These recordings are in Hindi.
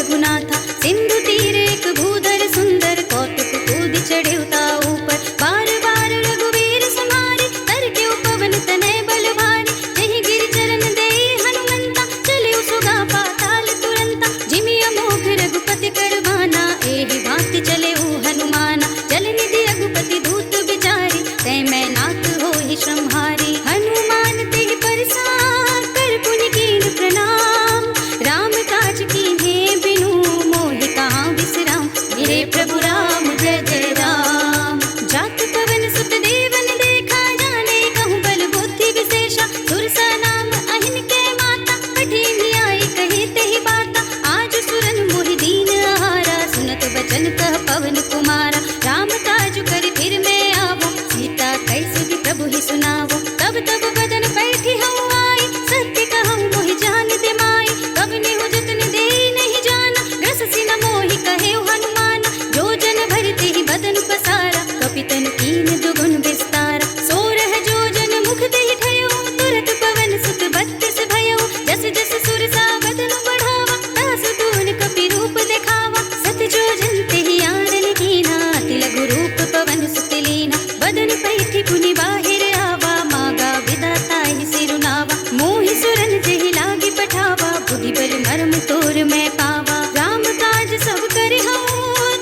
रघुनाथा। सिंधु तीर एक भूधर सुंदर, कौतुक कूद चढ़ेवता ऊपर। बार बार रघुवीर समारे, कर के पवन तनय बल भारी। जहि गिर चरण दे हनुमंता, चले सुगा पाताल तुरंता। जिमि अमोघ रघुपति कर बाना, एहि भांति चले हनुमाना। जल निधि रघुपति दूत बिचारी, तै मैं नाथ होहि श्रमहारी। हनुमान तेहि परसार, कर पुनि कीन प्रणाम। राम काज कीन्हे बिनु, मोहि कहाँ विश्राम। मेरे प्रभु राम जय जय राम। जात पवन सुत देवन देखा, जाने कहूँ बल बुद्धि विशेषा। सुरसा नाम अहिन के माता, कठिन आई कही तेहि बाता। आज सुरन मोहि दीन आहारा, सुनत बचन कह पवन कुमारा। राम काज कर फिर मैं आवो, सीता कैसुति प्रभु ही सुनावो। तब तब बदन बैठी हूँ आई, सत्य कहूँ मोहि जान दे माई। कब नेहु जतन दे नहीं जाना, रस सिन मोहि कहे हनुमान। जो जन भरते ही बदन पसारा, कपितन कीन दुगुन विस्तारा। सोरह जो जन मुख देहि ठयो, तुरत पवन सुत बत्तीस भयो। जस जस सुरसा बदन बढ़ावा, तास तून कपि रूप दिखावा। सत जो जन तेहि आनन कीना, अति लघु रूप पवन सुत लीना। बदन पैठी पुनि बाहिर आवा, मागा विधाता ही सिरुनावा। मोहि सुरन जेहि लागी पठावा, बुद्धि बल मर्म तोर मैं पावा। राम काज सब करे हूँ,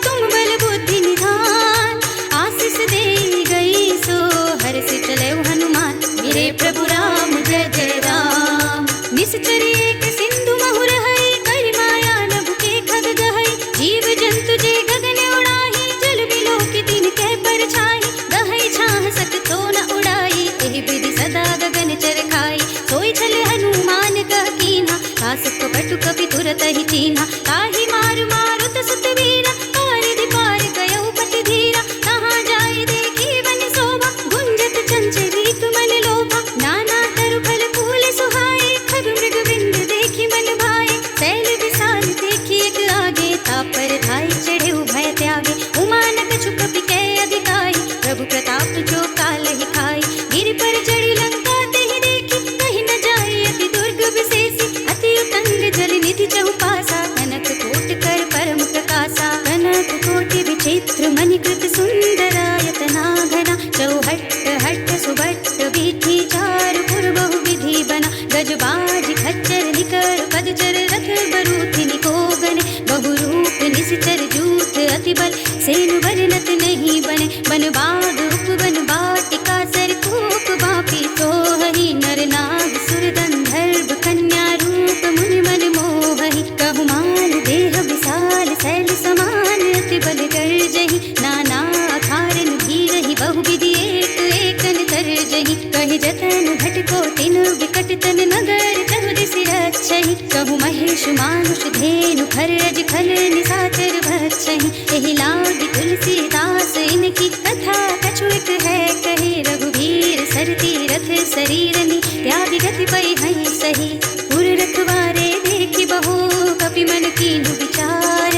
तुम बल बुद्धि निधान। आशीष दे गई सो, हर से चले हनुमान। मेरे प्रभु राम जय जय राम। निश्चर एक सिंधु महु रहई, कर माया नभ के खग गहई। जीव जंतु जे गगन उड़ाही, जल बिलो की तीन कह पर छाई। गहई छाह सक तो न उड़ाई, एहि विधि सदा गगन चर खाई। सोई छल हनुमान कह कीन्हा, तास कपटु कपि तुरत ही चीन्हा। ताहि मार मारुत सुत वीरा, पारिधि पार गयउ पति धीरा। कहाँ जाय देखी वन शोभा, गुंजत चंचरित मन लोभा। नाना तरु फल फूल सुहाए, खग मृग बिंद देखी मन भाए। शैल विशाल देखी एक आगे, तापर धाय चढ़े भय त्यागे। उमानक छुक कपि अधिकाई, प्रभु प्रताप जो काल ही खाई। गिर पर चढ़ी लंका तेहि देखी, कहीं न जाए अति दुर्ग विशेषी। अति उतंग जल निधि चहुपासा, कनक कोट कर परम प्रकाशा। कनक कोटि विचित्र मणिकृत सुंदरायतना घना। चौहट्ट हट्ट सुबट्ट बीठी, चार पुर बहु विधि बना। गजबाज खच्चर निकर पदचर, रथ बरूथ निकोगन। बहुरूप निश्चर जूथ अति बल, सेन वर्णत नहीं बने। बन बाग उपवन बाटिका, सर कूप बापी सोहहि। नर नाग सुर गंधर्व कन्या, रूप मुनि मन मोहहि। कहु माल देह विशाल, शैल समान अति बल गर्जहि। नाना अखारन भीरहि, बहु विधि एक एकन तरजहि। कहि जतन घटको तिन विकट तन, नगर चहु दिसि रक्षहि। कहु महेश मानुष धेनु, खरज खल निशाचर भक्षहि। एहि लागी तुलसीदास, इनकी कथा कछु एक है कही। रघुवीर सर तीरथ शरीरनि, त्याग गति पै हई सही। पुर रखवारे देखी बहु, कपि मन कीन्हु विचार।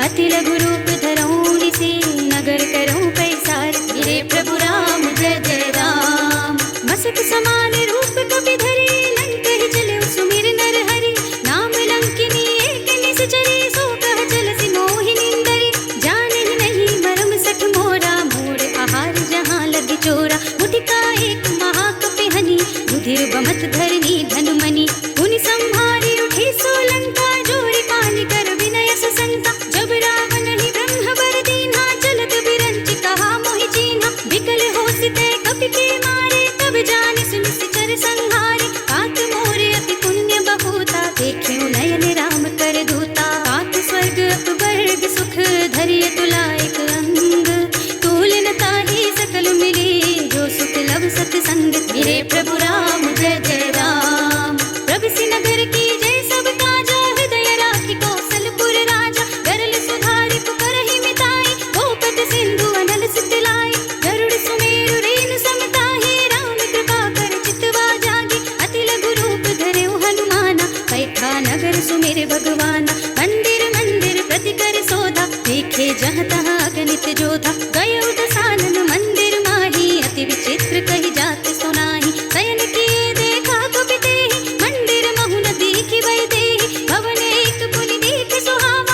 अति लघु रूप धरऊँ निसि, नगर करऊँ पैसार। मेरे प्रभु राम जय जय राम। मसक समान रूप कपि धरि, लंक ही चले सुमिर नर हरि। नाम लंकिनी एक निश्चरी, सो कह चलसि मोहि निंदरी। जाने नहीं मरम सठ मोरा, मोर आहार जहाँ लग चोरा। मुटिका एक महाकपि हनि, रुधिर बमत धरनी धनुमनि। पुनि संहारी उठी सोलंका, जोरी पानी कर विनय ससंका। जब रावण ही ब्रह्म बर दीन्हा, चलत बिरंचि कहा मोहि चीन्हा। विकल होसिते कपि के मारे, तब जानि सुनि निश्चर संहारे। कात मोरे अति पुण्य बहुता, देखियो नयन राम कर दूता। कात स्वर्ग अपवर्ग सुख, धरिय तुला एक अंग। तुलन ताहि सकल मिली, जो सुख लब सत्संग। मेरे प्रभु राम जय जय राम। प्रभु नगर की जय सब काजा, हृदय राखी कौशलपुर राजा। गरल सुधारि पुकारहि मिताई, गोपद सिंधु अनल सित लाई। गरुड़ सुमेरु रेनु समताहि, राम कृपा कर चितवा जागी। अति लघु रूप धरऊ हनुमाना, बैठा नगर सुमेर भगवाना। मंदिर मंदिर प्रति कर सोधा, देखे जहाँ तहाँ अगणित जोधा। गयो दसानन मंदिर माही, अति विचित्र कही जात सुनाही। शयन किए देखा कपि तेहि, मंदिर महु न देखि वै देहि। भवन एक पुनि देख सुहावा,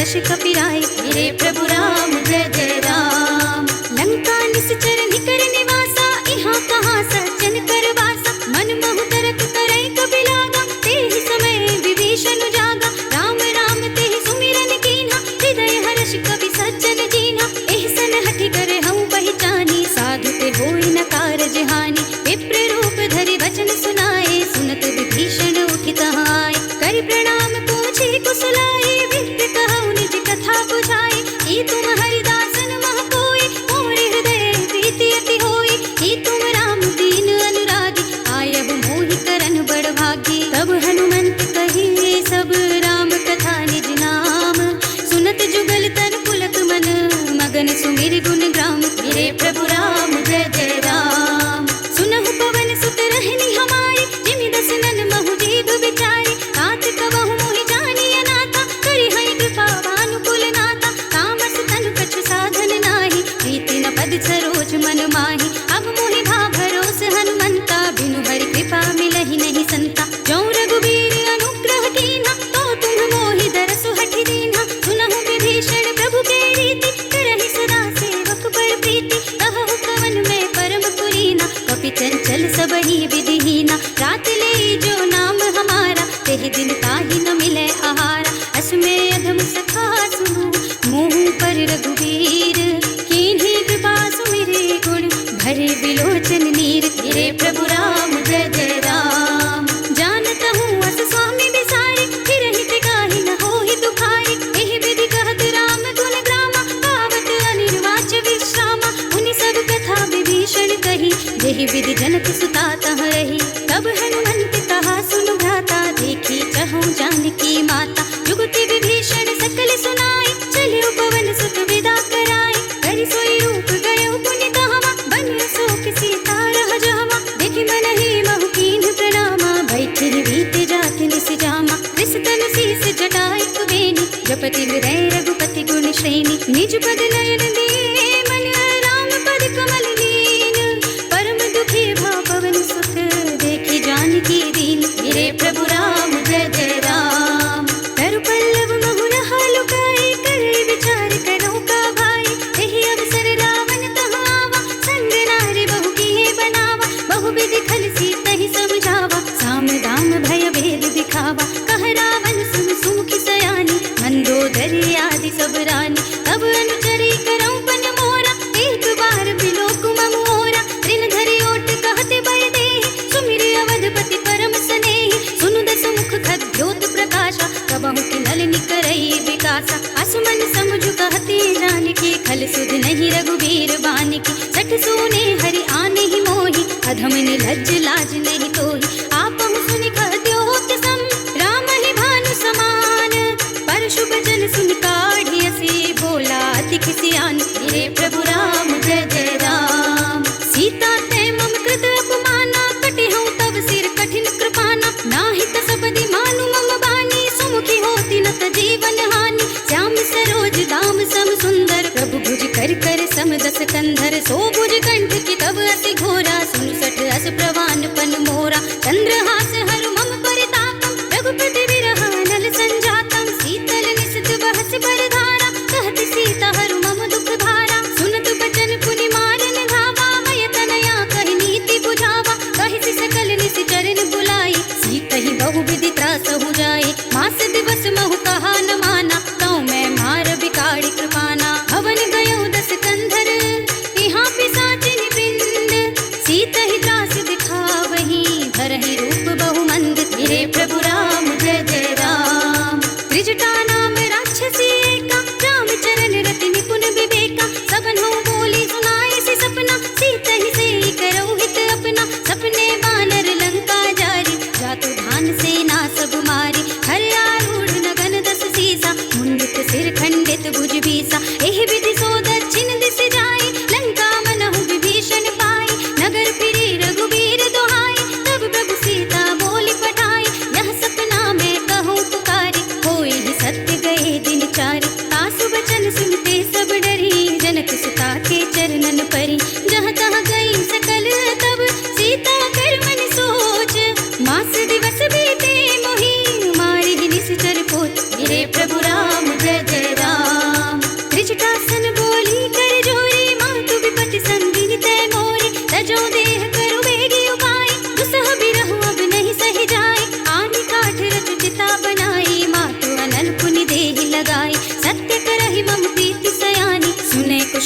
हर्ष कपिराय। मेरे प्रभु राम जय जय राम। लंका निश्चर निकर निवासा, यहाँ कहाँ सज्जन कर वासा। मन मोह तरक करई कबि लागा, तेहि समय विभीषण जागा। राम राम तेहि सुमिरन कीन्हा, हृदय हर्ष कपि सज्जन दीन्हा। एहसन हठि करे हऊँ पहचानी, साधु ते होई न कारज हानि। विप्र रूप धरि वचन सुनाए, सुनत विभीषण उठि तहाँ आए। करि प्रणाम पूछे कुशलाए, विप्र कहु निज कथा बुझाए। ई तुम हरिदासन मह कोई, मोर हृदय प्रीति अति होई। ई तुम राम दीन अनुरागी, आयहु मोहि करन बड़ भागी। तब हनुमंत कहिए सब राम कथा निज नाम, सुनत जुगल तन पुलक मन, मगन सुमिर गुण ग्राम। मेरे प्रभु राम जय जय राम। सुनहु पवन सुत रहनी हमारी, जिमि दसनन महु जीव बिचारी। तात कबहु मोहि जानिय नाथा, करि हई कृपा भानुकुल नाथा। तामस तनु कछु साधन नाही, प्रीति न पद सरोज मन माही। अब मोहि भा भरोस हनुमंता, बिनु हरि कृपा मिलहि नहीं संता। जौं रघुबीर अनुग्रह कीन्हा, तो तुम मोहि दरसु हठि दीन्हा। सुनहु विभीषण प्रभु के रीति, करहि सदा सेवक बड़ प्रीति। कहु कवन में परम पुरीना, कपि चंचल सबहि विधिहीना। रात ले जो नाम हमारा, तेहि दिन ताहि न मिले आहारा। असमय अधम सखा सुनु, मुँह पर रघुबीर। कीन्ही कृपा सुमिरे गुण, भरे बिलोचन नीर। मेरे प्रभु राम जय जय राम। जानत हूँ अस स्वामी बिसारी, फिर हित गाहि न होहि दुखारी। एहि विधि कहत राम गुण ग्रामा, गावत अनिर्वाच विश्रामा। उनि सब कथा विभीषण कही, जेहि विधि जनक सुता तह रही। तब हनुमंत कहा सुनु भ्राता, देखी चहु जानकी माता। जुगति विभीषण सकल सुनाई, चलियो पवन सुत विदा कराई। करि सोई रूप गयो पुनि कहावा, बनियो शोक सीता रह जावा। देखि मनहि महु कीन्ह प्रणामा, बैठि बीते जात निस जामा। विसतन शीस जटाई कुबेनी, जपति हृदय रघुपति गुण श्रेणी। निज पद नयन दिए मन, राम पद कमल लीन। परम दुखी भा पवन सुत, देखि जानकी दीन। मेरे प्रभु राम जय जय राम। तरु पल्लव महु रहा लुकाई, करे विचार करो का भाई। एहि अवसर रावण तहाँ आवा, संग नारी बहु किए बनावा। बहु विधि खल सीतहि समझावा, साम दाम भय भेद दिखावा। कह रावण सुन सुमुखी सयानी, मंदोदरी आदि सब रानी। तब अनुचरी करऊं पन मोरा, एक बार बिलोक मम ओरा। ऋण धरि ओट कहते भय देहि, सुमिर अवधपति परम स्नेहि। सुनु दस मुख खद्योत प्रकाशा, कबहु किन्नल निकरई विकासा। असमन समझु कहते जानकी, खल सुध नहीं रघुबीर बानिकी। सठ सोने हरि आने ही मोहि, अधम निर्लज्ज लाज नहीं तोहि। आपहु सुनि कहद्योत सम, राम ही भानु समान। परशु बचन सुनि काढ़ियसि, बोला अति किसियान। मेरे प्रभु राम जय जय राम। सीता ते मम कृत अपमाना, कटिहउँ तब सिर कठिन कृपाना। नाहित सपदि मानु मम बानी, सुमुखी होती न त जीवन हानि। श्याम सरोज दाम सम सुंदर, प्रभु भुज कर कर सम दस कंधर। सो भुज कंठ की तब अति घोरा, सुनु सठ अस प्रवान पन मोरा। चंद्रहास हरु मम परितापम, रघुपति विरह नल संजातम। शीतल निशित बहस बरधारा, कहत सीता हरु मम दुख भारा। सुनत बचन पुनि मारन धावा, मय तनया कहि नीति बुझावा। कहि सकल निस चरण बुलाई, सीतहि बहु विधि त्रासहु जाई। मास दिवस महु कहा न माना, तौ मैं मार बिगाड़ी कृपाना। हवन गयो दस कंधर, यहाँ पिशाचिनि वृंद। सीतहि त्रास दिखावहीं, धरहि रूप बहु मंद। मेरे प्रभु राम जय जय राम। त्रिजटा नाम राक्षसी एका, राम चरण रति निपुण विवेका। सबन हो बोली सुनाए से सपना, सीतहि सेई करौ हित अपना। सपने बानर लंका जारी, जातु धान सेना सब मारी। हर आरूढ़ नगन दस सीसा, मुंडित सिर खंडित भुज बीसा। एहि विधि सो दक्षिण दिस जाई, लंका मनहु विभीषण पाई। नगर फिरे रघुबीर दुहाई, तब प्रभु सीता बोली पठाई। यह सपना मैं कहूँ पुकारी, होई ही सत्य गए दिन चारि। तासु बचन सुनते सब डरी, जनक सुता के चरणन परी। जहाँ तहाँ गई सकल तब, सीता कर मन सोच। मास दिवस बीते मोहि, मारि निश्चर पोत। मेरे प्रभु राम जय जय राम।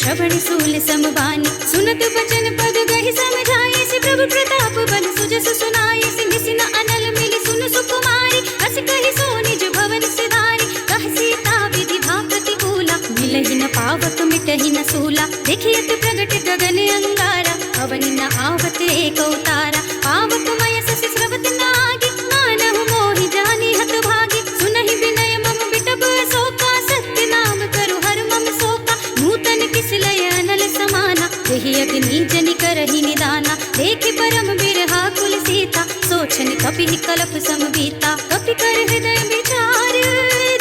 श्रवण सूल समबानी, सुनत बचन पद गहि समझाए, से प्रभु प्रताप बन सुजस सुनाए, सिंह सिन अनल मिली सुन सुकुमारी, अस कहि सो निज भवन सिधारी, कह सीता विधि भा प्रतिकूला, मिलहि न पावक मिटहि न सूला, देखियत प्रगट गगन अंगारा, अवनि न आवत एक अवतारा, पावक मय ससि स्रवत नागी, मानहु मोहि जानि हत भागी, सुनहि विनय मम बिटप शोका, सत्य नाम करु हर मम शोका, नूतन किस लय अनल समाना, यही अग्नि जनि करहि निदाना, देखि परम बिरहा कुल सीता, सोचन कपि कलप समबीता, कपि कर हृदय विचार,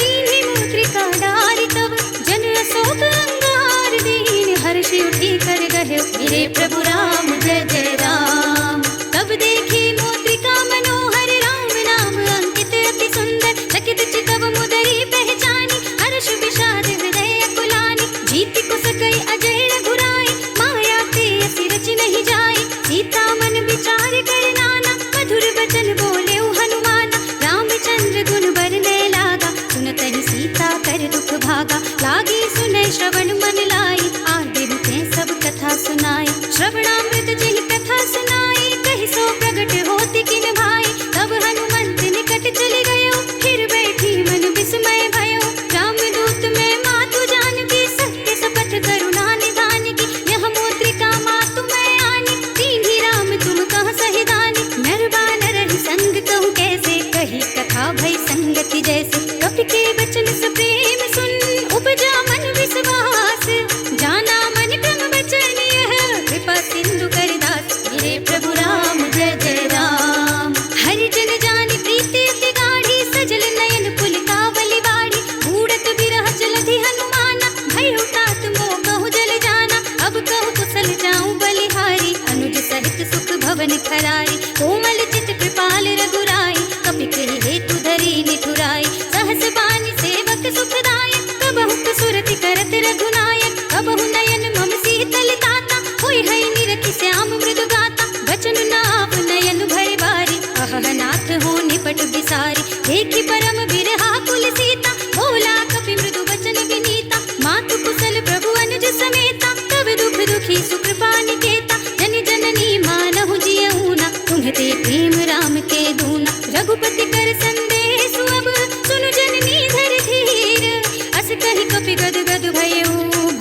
दीन्हि मुद्रिका डारि तब, जन अशोक अंगार दीन, हर्षि उठी कर गहे मेरे प्रभु राम जय जय राम। तब देखी मुद्रिका मनोहर, राम नाम अंकित अति सुंदर, चकित चितव मुदरी पहचानी, हर्ष विषाद हृदय अकुलानी, जीति को सकई अजय रघुराई, माया ते असी रच नहीं जाए, सीता मन विचार कर नाना, मधुर वचन बोले हनुमाना, रामचंद्र गुण बरने लागा, सुनतहि सीता कर दुख भागा, लागी सुने श्रवण मन लाई, आगे ते सब कथा सुनाई, श्रवणामृत जहि कथा सुनाई, कहि सो प्रगट होति किन भाई, तब हनुमंत निकट चले गयो, फिर बैठी मन विस्मय भयो, रामदूत में मातु जानकी, सत्य सपथ करुणा निधान की, यह मुद्रिका मातु मैं आनी, दीन्हि राम तुम कह सहि दानी, नर बानर ही संग कहूँ कैसे, कही कथा भई संगति जैसे, कपि के वचन सप्रेम सुन, उपजा मन विश्वास, जाना मन क्रम वचन यह, कृपा सिंधु करिदास, मेरे प्रभु राम जय जय राम। हरि जन जानि प्रीति अति गाढ़ी, सजल नयन पुलकावली बाढ़ी, बूढ़त बिरह जलधि हनुमाना, भय तात मोह कहूँ जल जाना, अब कहूँ कुशल जाऊँ बलिहारी, अनुज सहित सुख भवन खरारी, कोमल चित कृपाल रघुराई, कपि कहि हेतु धरी निठुराई, सहस बानी सेवक सुखदायक, कबहु सुरति करत रघुनायक, कबहु नयन मम शीतल ताता, होय है निरखि श्याम मृदु गाता, बचन नाव नयन भय बारी, अहह नाथ हो निपट बिसारी, देखि परम बिरहा कुल सीता, बोला कपि मृदु वचन विनीता, मातु कुशल प्रभु अनुज समेता, तब दुख दुखी सुकृपा निकेता, जन जननी मानहु जियऊना, तुम्हते प्रेम राम के दूना, रघुपति कर संदेश अब, सुनु जननी धर धीर, अस कहि कपि गद गद भयऊ,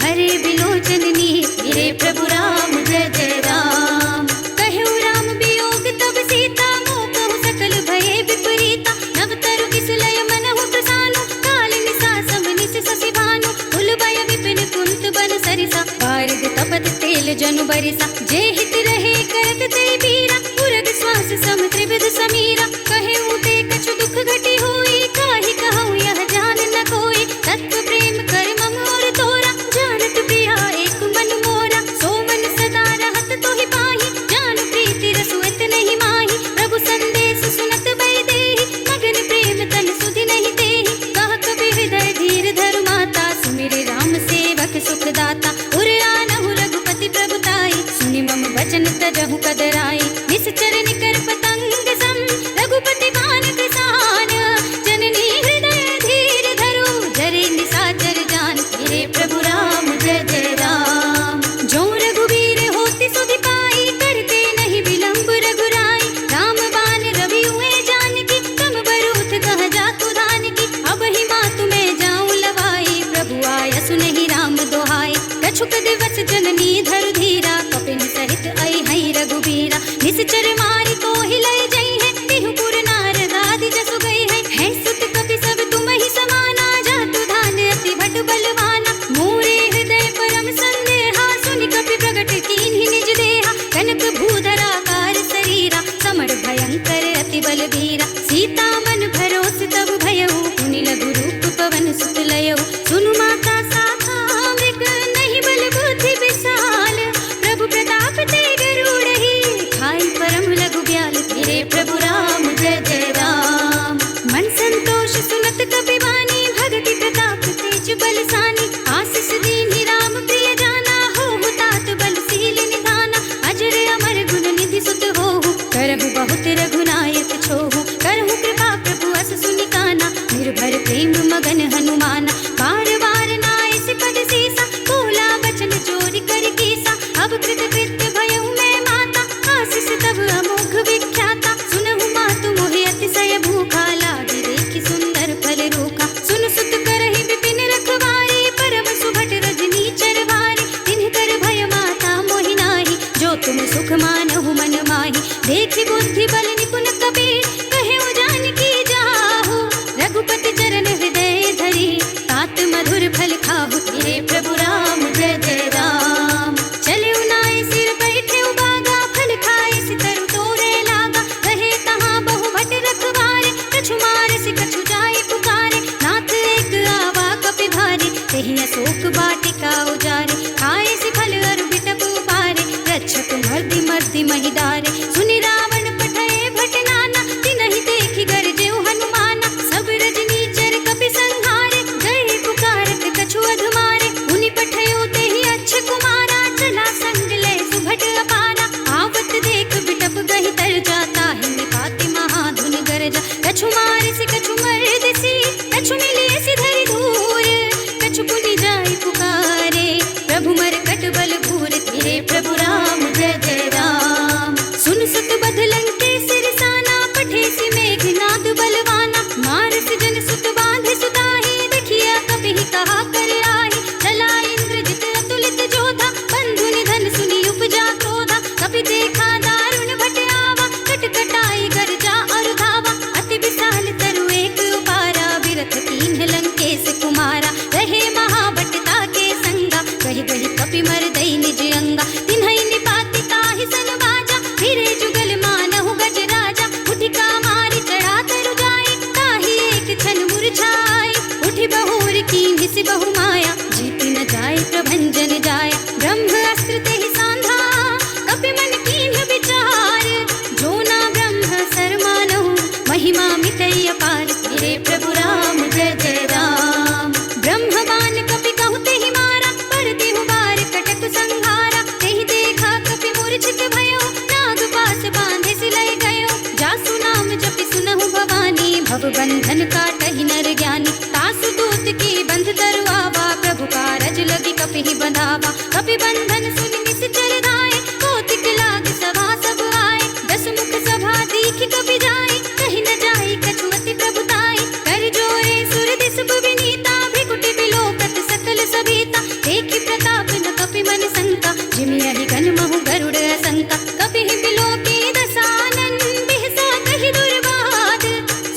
भरे बिलोचन नीर, मेरे प्रभु राम जय जय राम। कहु राम वियोग तब सीता, मोह कहु सकल भये विपरीता, नव तरु किस लय मनहु प्रसानु, काल निसा सम निस शशि भानु, कुल भय विपिन कुंत बन सरिसा, बारिद तपत तेल जनु बरिसा, जे हित रहे करत ते बीरा, उरग श्वास सम त्रिविध समीरा, कहे ऊते कछु दुख घटी होई, काहि कहूँ यह जान न कोई, तत्व प्रेम कर मम और तोरा, जानत प्रिया एक मन मोरा, सो मन सदा रहत तोहि पाही, जान प्रीति रसुएत नहीं माही, प्रभु संदेश सुनत बै देहि, मगन प्रेम तन सुधि नहीं तेहि, कह कबि हृदय धीर धरु माता, सुमिर राम सेवक सुख दाता, उर आनहु रघुपति प्रभुताई, सुनि मम वचन तजहु कदराई, निश्चर निकर पतंग सम, रघुपति बान किसान, जननी हृदय धीर धरु, जरे निशाचर जान, मेरे प्रभु राम जय जय राम। जो रघुवीर होति सुधि पाई, करते नहीं विलंब रघुराई, राम बान रवि हुए जानकी, कम बरूथ कह जातु धानकी, अब ही मातु में जाऊं लवाई, प्रभु आय सुनहि राम दोहाई, कछुक दिवस जननी धरु धीरा, कपिन सहित आई हई रघुबीरा, निश्चर मारी को हिलय जई है, बिहुपुर नारद आदि जसु गई है सुत कपि सब तुम ही समाना, जातु धान अति भट बलवाना, मोरे हृदय परम संदेहा, सुनि कपि प्रगट कीन्हि निज देहा, कनक भूधरा कार शरीरा, समर भयंकर अति बलबीरा, सीता मन भरोस तब भयऊ, पुनि लघु रूप पवन सुत लयऊ, सुनु माता साखा मृग नहीं बल बुद्धि विस कीन्हि सि बहु माया, जीति न जाय प्रभंजन जाय। ब्रह्म अस्त्र तेहि सांधा, कपि मन कीन्हि विचार। जो ना ब्रह्म सर मानहु, महिमा मितई अपार। मेरे प्रभु राम जय जय राम। ब्रह्म बाण कपि कहु तेहि मारा, पर देहु बार कटक संहारा। तेहि देखा कपि मूर्छित भयो, नाग पास बांधे सिलय गयो। जासु नाम जपि सुनहु भवानी, भव बंधन काटहि नर ज्ञानी। तासु दूत की बंध तरुआवा, प्रभु कारज लगी कपिहि बंधावा। कपि बंधन सुनि निश्चर धाये, कौतिक लाग सभा सब आए। दस मुख सभा दीखि कपि जाए, कहि न जाए कछु अति प्रभुताई। कर जोरे सुर दिसुब विनीता, भृकुटि बिलोकत सकल सभीता। देखि प्रताप न कपि मन शंका, जिमियहि गण महु गरुड़ असंका। कपिहि बिलोकी दसानन, बिहसा कहि दुर्वाद।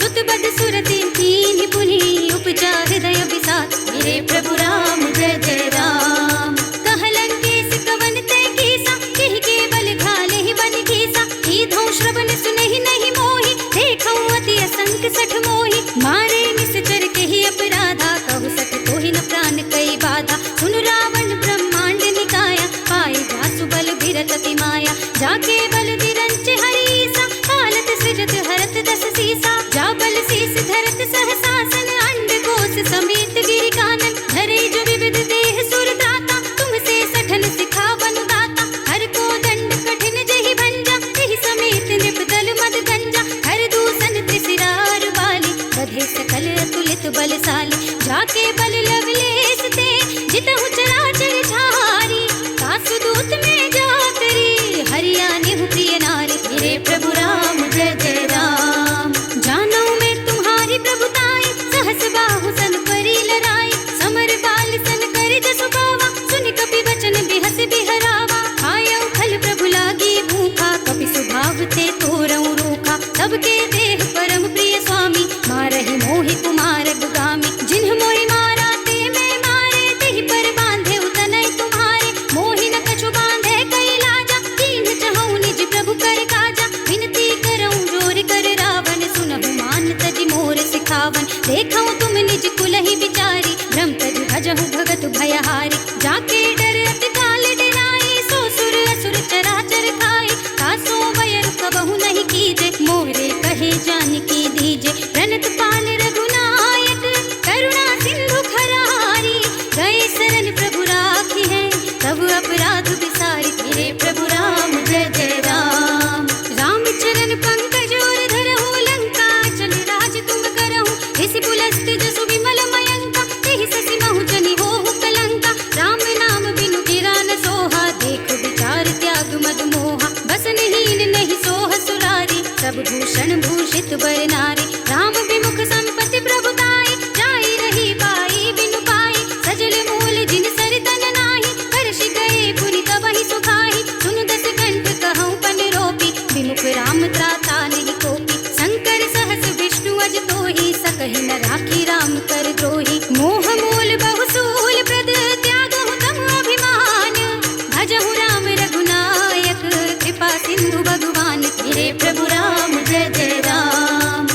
सुत बद सुरति कीन्हि पुनि, उपजा हृदय विषाद। मेरे प्रभु राम जय जय राम। कहलन केस कवन तै कीसा, केहि केवल घालेहि बन घीसा। कीधौ श्रवण सुनहि नहीं मोहि, देखौ अति असंक सठ मोहि। मारे निश्चर केहि अपराधा, कहु सठ कोहि न प्राण कई बाधा। सुनु रावण ब्रह्मांड निकाया, पाए जासु बल बिरत अति माया। जाके बल बिरंच हरीसा, पालत सृजत हरत दस सीसा। जा बल शीस धरत सहसासन, अंड कोश समेत गिरि कानन। धरे जो विविध देह सुर दाता, तुमसे सठन सिखावन दाता। हर को दंड कठिन जहि भंजा, तेहि समेत नृप दल मद गंजा। हर दूषण त्रिशिरार बाली, बधे सकल अतुलित बलशाली। जाके बल लवलेश ते, जितहु चराचर झारी। तासु दूत में जाकरी, हरिया निहु प्रिय नारी। मेरे प्रभु राम जय जय राम। जानो मैं तुम्हारी प्रभुताई, सहस बाहु सन परी लड़ाई। समर बाल सन कर जसु पावा, सुनि कपि वचन बिहस बिहरावा। आयौ खल प्रभु लागी भूखा, कपि सुभाव ते तोरऊ रूखा। सबके देह परम प्रिय स्वामी, मारहि मोहि कुमार गुगामी। जिन्ह मोहि मारा ते मैं मारे, तेहि पर बांधे उतनय तुम्हारे। मोहि न कछु बांधे कई लाजा, कीन्ह चहु निज प्रभु कर काजा। विनती करऊं जोर कर रावण, सुनहु मान तजि मोर सिखावन। देखऊं तुम निज कुलहि विचारी, भ्रम तजि भजहु भगत भयहारी। जाके डर अति काल डराई, सो सुर असुर चराचर खाई। तासो वयर कबहु नहीं कीजे, मोरे कहे जानकी दीजे। प्रणत पाल रघुनायक, करुणा सिंधु खरारी। गए शरण प्रभु राखी है, तब अपराध विसारी। मेरे प्रभु राम जय जय राम। राम चरण पंकज और धरहु, लंका चल राज तुम करहु। इसी पुलस्त जसु विमल मयंका, तेहि ससि महु जनि होहु कलंका। राम नाम बिनु गिरा न सोहा, देख विचार त्याग मद मोहा। बसनहीन नहीं सोह सुरारी, सब भूषण भूषित बर नारी। राम विमुख संपत्ति प्रभुताई, जाई रही पाई बिनु पाई। सजल मूल जिन सर तन नाही, हर्षि गए पुनि तबहि सुखाई। सुनु दस कंठ कहऊं पन रोपी, विमुख राम त्राता नहीं कोपी। शंकर सहस विष्णु अज तोहि, सकहि न राखी राम कर द्रोही। मोह मूल बहुसूल प्रद, त्यागहु तम अभिमान। भजहु राम रघुनायक, कृपा सिंधु भगवान। मेरे प्रभु राम जय जय राम।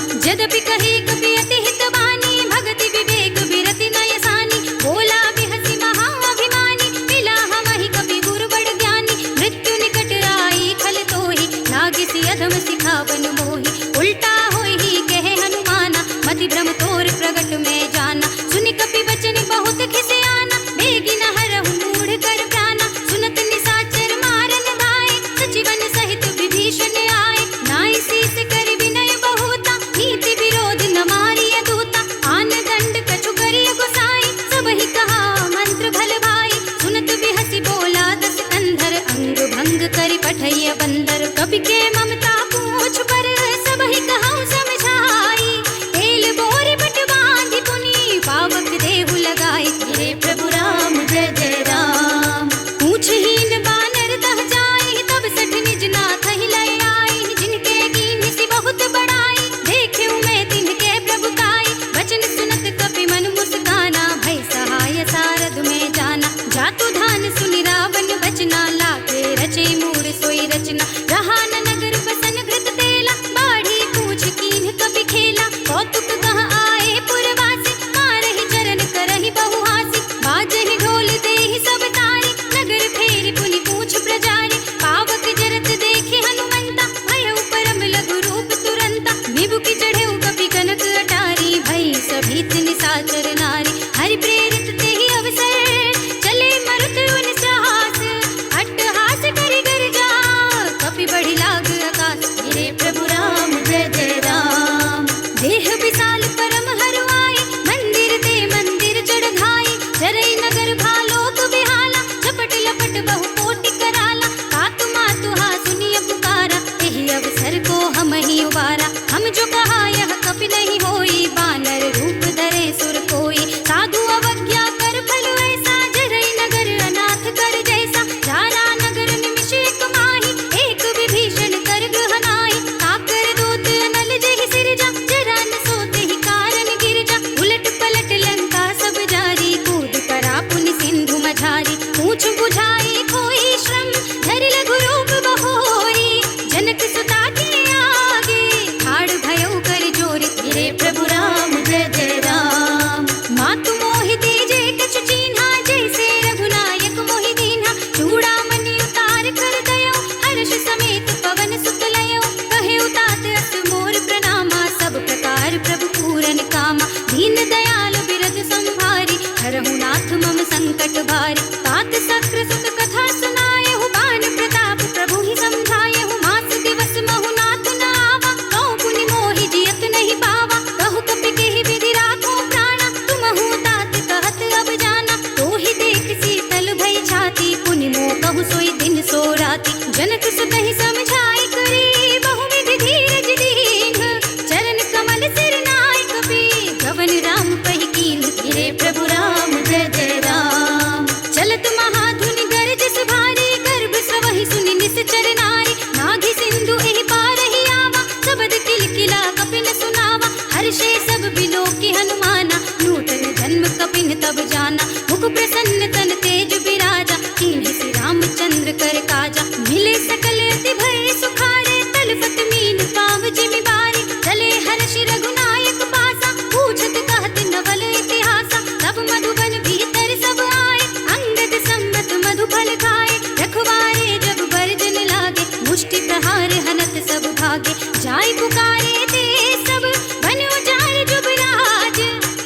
मम संकट भारी। तात सक्र सुत कथा सुनाए हूँ, बान प्रताप प्रभु ही समझाए हूँ। मास दिवस महु नाथ न आवा, कहो पुनि मोहि जियत नहीं पावा। कहु कपि केहि विधि राखो प्राणा, तुमहु तात कहत अब जाना। तो ही देख शीतल भई छाती, पुनि मोह कहु सोई दिन सो राती। जनक सुत ही समझाई करी, बहुविधि धीरज दीन। चरण कमल सिर नाय कपि, गवन राम पहि कीन। गिरे प्रभु राम जय जय राम। चलत महाधुनि गरजस भारी, गर्भ स्रवहि सुनि निश्चर नारी। नाघि सिंधु एहि पारहि आवा, सबद किलकिला कपिन सुनावा। हर्षे सब बिलोकि हनुमाना, नूतन जन्म कपिन तब जाना। मुख प्रसन्न तन तेज बिराजा, कीन्हि श्री रामचंद्र कर काजा। मिले सकल अति भय सुखारे, तलपत मीन पाव जिमि बारी। चले हर्षि रघुनायक पासा, पूछत कहत नवल इतिहासा। तब मधुबन भीतर सब आए, अंगद सम्मत मधु फल खाए। रखवारे जब बरजन लागे, मुष्टि प्रहार हनत सब भागे। जाय पुकारे ते सब, बन उजाड़ जुबराज।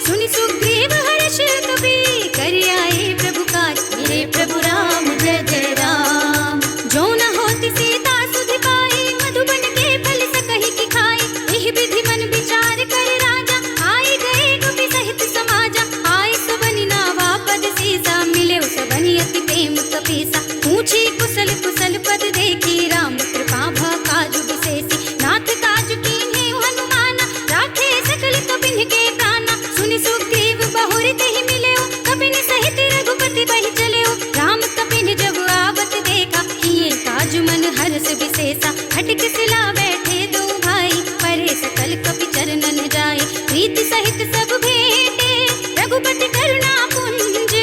सुनि सुग्रीव हर्ष कपि, कर आए प्रभु काज। मेरे प्रभु राम जय जय राम। जो न होती सीता सुधि पाई, मधुबन के फल सकहि की खाई। एहि विधि मन विचार कर राजा, आई गए कपि सहित समाजा। आए सबनि नावा पद सीसा, मिले सबनि अति प्रेम कपीसा। पूछी कुशल कुशल पद देखी, राम कृपा भा काजु विशेषी। नाथ काजु कीन्हे हनुमाना, राखे सकल कपिन के प्राणा। सुनि सुग्रीव बहुरि तेहि मिलेउ, कपिन सहित रघुपति बहि चलेउ। राम कपिन जब आवत देखा, किए काजु मन हर्ष विशेषा। खटक सिला बैठे दो भाई, परे सकल कपि चरणन जाए। प्रीति सहित सब भेंटे, रघुपति करुणा पुंज।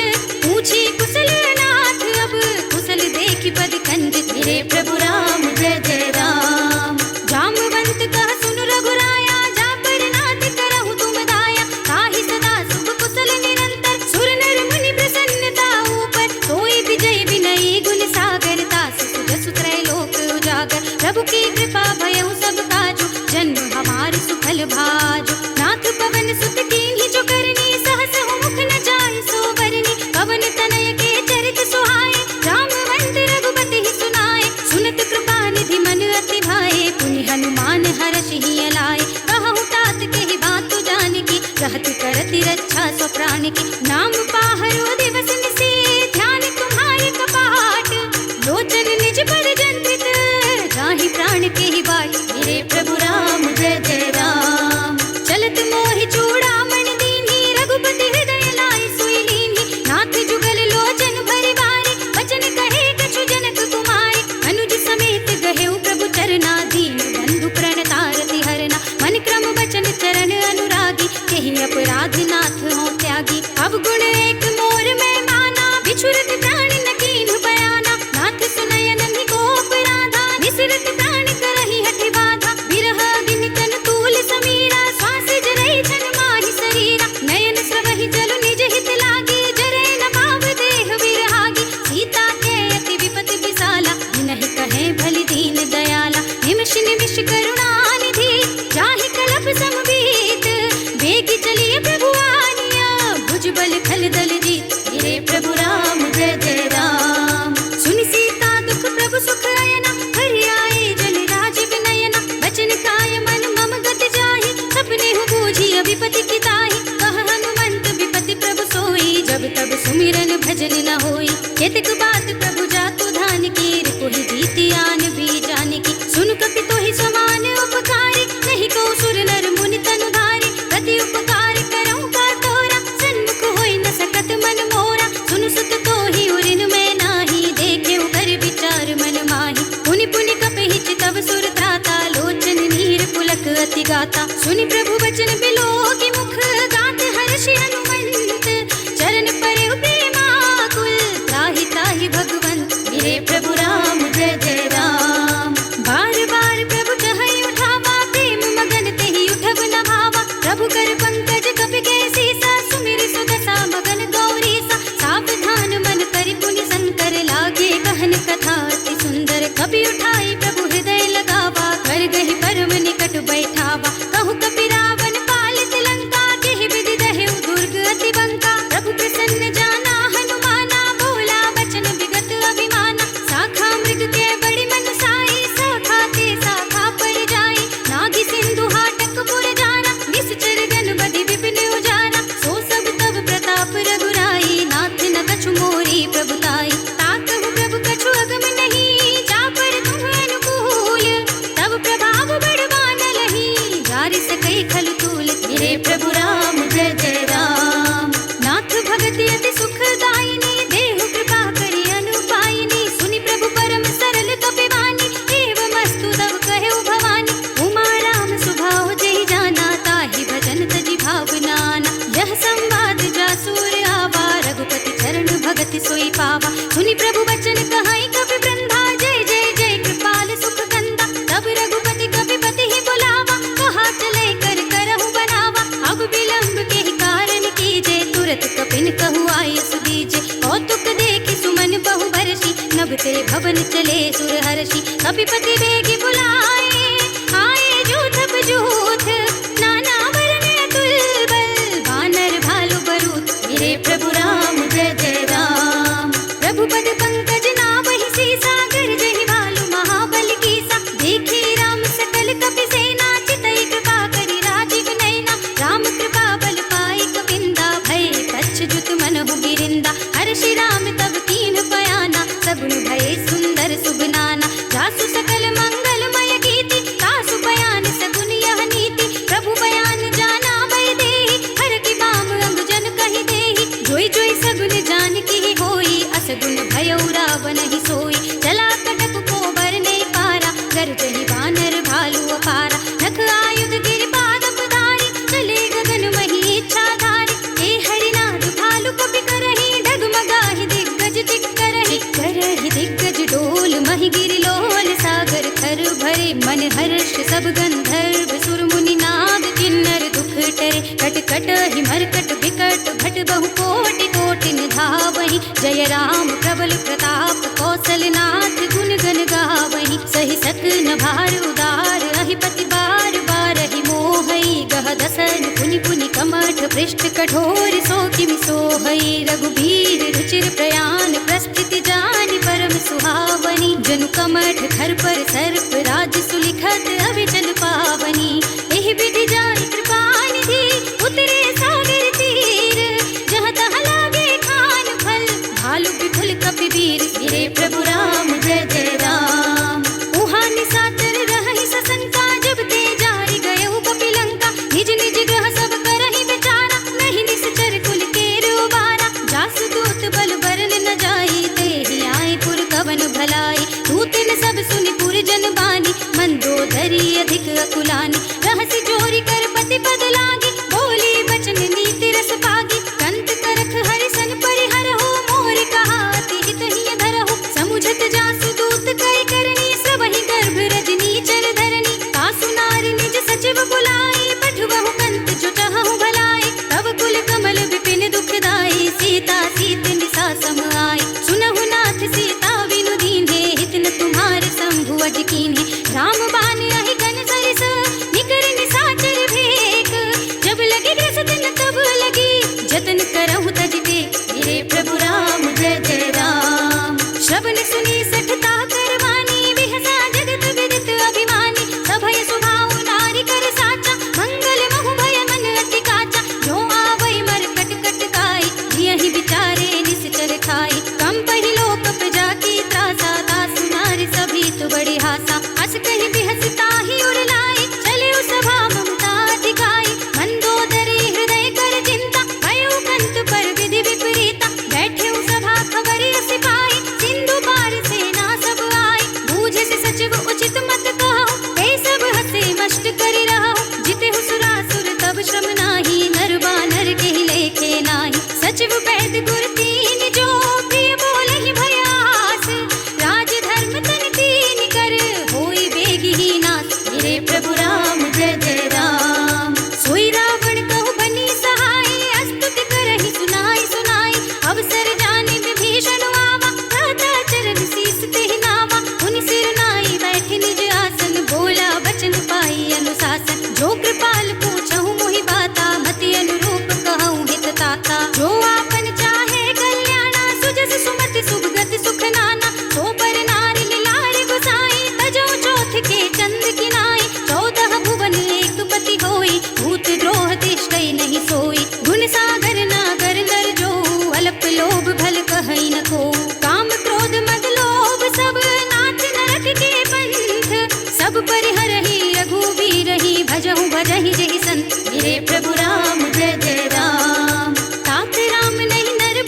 पूछी कुशल नाथ अब, कुशल देखि पद कंज। मेरे प्रभु राम जय जय राम। जामवंत कह सुन रघुराया, जा पर नाथ करहु तुम दाया। ताहि सदा शुभ कुशल निरंतर, सुर नर मुनि प्रसन्नता ऊपर। सोई विजय विनयी गुण सागर, तास सुजसु त्रैलोक उजागर। प्रभु की कृपा भयउ सब काजु, जन्म हमार सुफल भाजु। नाथ पवन सुत कीन्हि जो करनी, सहस मुख न जाहि सो बरनी। पवन तनय के चरित सुहाए, रामवंत रघुपति ही सुनाए। सुनत कृपा निधि मन अति भाए, पुनि हनुमान हर्षि हिय लाए। कहु तात केहि बात जानकी, कहत करति रक्षा सो प्राण की। नाम पाहरो दिवस निशि, ध्यान तुम्हारे कपाट। लोचन निज पर जंत्रित, जाहि प्राण केहि बाट। मेरे प्रभु राम जय जय राम। चलत मोहि चूड़ामणि दीन्हि, रघुपति हृदय लाए सोई लीन्हि। नाथ जुगल लोचन भरि बारी, वचन कहे कछु जनक कुमारी। अनुज समेत गहेउ प्रभु चरना, दीन बंधु प्रणतारति हरना। मन क्रम वचन चरण अनुरागी, केहि अपराध नाथ हो त्यागी। अब गुण एक मोर में माना, बिछुरत प्राण न कीन्हु बयाना। नाथ सुनय नन्हि को अपराधा, निसरत प्राण करहि हठि बाधा। बिरह अग्नि तन तूल समीरा, श्वास जरई छन माहि शरीरा। नयन स्रवहि जल निज हित लागी, जरै न पाव देह विरहागी। सीता के अति विपति विसाला, जिनहि कहे भलि दीन दयाला। निमिष निमिष करुणा निधि, जाहि कलप समबीत। बेगी चलिए प्रभु। प्रभु प्रभु प्रभु प्रभु प्रभु प्रभु प्रभु प्रभु प्रभु प्रभु प्रभु प्रभु प्रभु प्रभु प्रभु प्रभु प्रभु प्रभु प्रभु प्रभु प्रभु प्रभु राम। सुनि सीता दुख प्रभु सुख अयना, हरि आए जन राज विनयना। बचन काय मन मम गत जाहि, सपने हु बूझी विपति की ताहि। कह हनुमंत विपति प्रभु सोई, जब तब सुमिरन भजन न होई। केतक बात प्रभु जातु धान की, रिपुहि जीति आन भी जानकी। सुन कपि तोहि समान उपकारी, नहीं को सुर नर मुनि तनु धारी। प्रति उपकार करऊं का तोरा, सन्मुख होई न सकत मन मोरा। सुन सुत तोहि उरिन में नाही, देखे कर विचार मन माही। पुनि पुनि कपहि चितव सुर त्राता, लोचन नीर पुलक अति गाता। सुनि प्रभु वचन बिलोकि मुख, गात हर्षि हनुमंत। चरण परेउ प्रेमाकुल, त्राहि त्राहि भगवंत। मेरे प्रभु राम जय जय राम। अति अति सुखदायिनी, देहु कृपा करि अनुपायिनी, सुनि प्रभु परम सरल कपिवानी, एवमस्तु तव कहु भवानी। उमा राम सुभाव जेहि जाना, ताहि भजन तजि भावनाना। यह संवाद जासुर आवा, रघुपति चरण भगति सोई पावा। सुनि प्रभु वचन कहाई कपि वृंदा, जय जय जय कृपाल सुख कंदा। तब रघुपति कपिपति ही बुलावा, कहा चले कर करहु बनावा। अब विलंब के ही कारण कीजे, तुरत कपिन कहु आय सुदीजे। कौतुक देखि सुमन बहु बरसी, नभ ते भवन चले सुर हर्षि। कपिपति वेगी बुलाए, आए जूथ बजूथ, नाना वरन अतुल बल, वानर भालु बरूथ। मेरे प्रभु राम जय जय राम। प्रभु पद पंकज नावहि सीसा, गरजहि भालु महाबल कीसा। देखी राम सकल कपि सेना, चितई कृपा करि राजीव नयना। राम कृपा बल पाई कपिंदा, भय कच्छुत मनहु गिरिंदा। हर्षि राम तब कीन्ह बयाना, सगुन भय सुंदर सुबनाना। जासु सकल मंगलमय गीति, तासु बयान सगुन यह नीति। प्रभु बयान जाना भय देहि, हर की बाम अंग जन कहि देहि। जोई जोई सगुन जान की होई, असगुन भयउ रावण ही सोई। चला कटक को बरने पारा, गरजहि वानर भालु अपारा। नख आयुध गिरि पादप धारी, चले गगन मही इच्छाधारी। हे हरिनाथ भालु कपि करहि, डगमगाहि दिग्गज चिक्करहि। करहि दिग्गज डोल, महि गिरि लोल। सागर थर भरे, मन हर्ष सब गंधर्व सुर मुनि नाग। किन्नर दुख टरे, कट कट हि मरकट बिकट। भट बहु कोटि कोटि निधावहि, जय राम प्रबल प्रताप। कौशलनाथ गुण गण गावहि, सहि सकन भार उदार। अहिपति बार बारहि मोहई, गह दसन पुनि पुनि कमठ। पृष्ठ कठोर सो किमि सोहई, रघुबीर रुचिर प्रयाण। प्रस्थिति जानि परम सुहावनी, जनु कमठ खर पर सर्प। राज सुलिखत अविचल पावनी, एहि विधि जानि कृपा निधि। उतरे सागर तीर, जहाँ तहाँ लागे खान फल। भालु विपुल कपि वीर, मेरे प्रभु राम जय जय राम। उहाँ निशाचर रहहि सशंका, जब ते जारि गयउ कपि लंका। निज निज ग्रह सब करहि विचारा, नहीं निश्चर कुल केर उबारा। जासु दूत बल बरन न जाई, तेहि आए पुर कवन भलाई। दूतन सब सुनि पुर जन बानी, मंदोदरी अधिक अकुलानी। रहसि जोरी कर पति पद लागी, बोली बचन नीति रस पागी। कंत करख हरिसन परिहरहु, मोर कहा अति हित हिय धरहु। समुझत जासु दूत कई करनी, सबहि गर्भ रजनी चर धरनी। तासु नारी निज सचिव बुलाई, पठवहु कंत जो चाहहु भलाई। तब कुल कमल विपिन दुखदाई, सीता सीत निसा सम आई। सुनहु नाथ सीता बिनु दीन्हे, हित न तुम्हारे शंभु अज कीन्हे। राम बान अहि गन सरिस, निकर निशाचर भेक। जब लगी ग्रस दिन तब लगी, जतन करहु तज टेक। मेरे प्रभु राम जय जय राम। श्रवण सुनी सठता करवानी, बिहसा जगत विदित अभिमानी। सभय सुभाव नारी कर साचा, मंगल महु भय मन अति काचा। जो आवै मर कट कट काई, जियहि विचारे निश्चर खाई। कंपहि लोक प्रजा की त्रासा, तासु नारी सभी तु बड़ी हासा। हस कहि बिहस ताहि उर लाई, चले सभा ममता दिखाई। मंदोदरी हृदय कर चिंता, भयउ कंत पर विधि विपरीता। बैठे सभा खबर अस पाई, सिंधु पार सेना सब आई। बूझे से सचिव उचित मत कहु, ते सब हसे मष्ट करि रहु। जिते सुरासुर तब श्रम नाही, नर बानर के लेखे नाही। सचिव वैद गुर तीन जो, प्रिय बोलहि भयास। राज धर्म तन तीन कर, होई बेगी ही नास। मेरे प्रभु राम जय जय राम। सोई रावण कहु बनी सहाय, अस्तुति करहि सुनाई सुनाई। अवसर जानि विभीषण आवा, भ्राता चरण शीस तेहि नावा। उनि सिर नाई बैठे निज आसन, बोला वचन पाई अनुशासन। जो कृपाल पूछहु मोहि बाता, मति अनुरूप कहूँ हित ताता। जो आपन चाहे कल्याणा, सुजस सुमति सुभगति सुख नाना। सो पर नारी लारि गुसाई, तजौ चौथ के चंद किनाई। 14 भुवन एक पति होई, भूत द्रोह तिष्ठै नहीं सोई। गुण सागर नागर नर जो, अल्प लोभ भल कहै न को। काम क्रोध मद लोभ सब, नाथ नरक के पंथ। सब परिहरहि रघुवीरहि, भजहु भजहि जहि संत। मेरे प्रभु राम जय जय राम। तात राम नहीं नर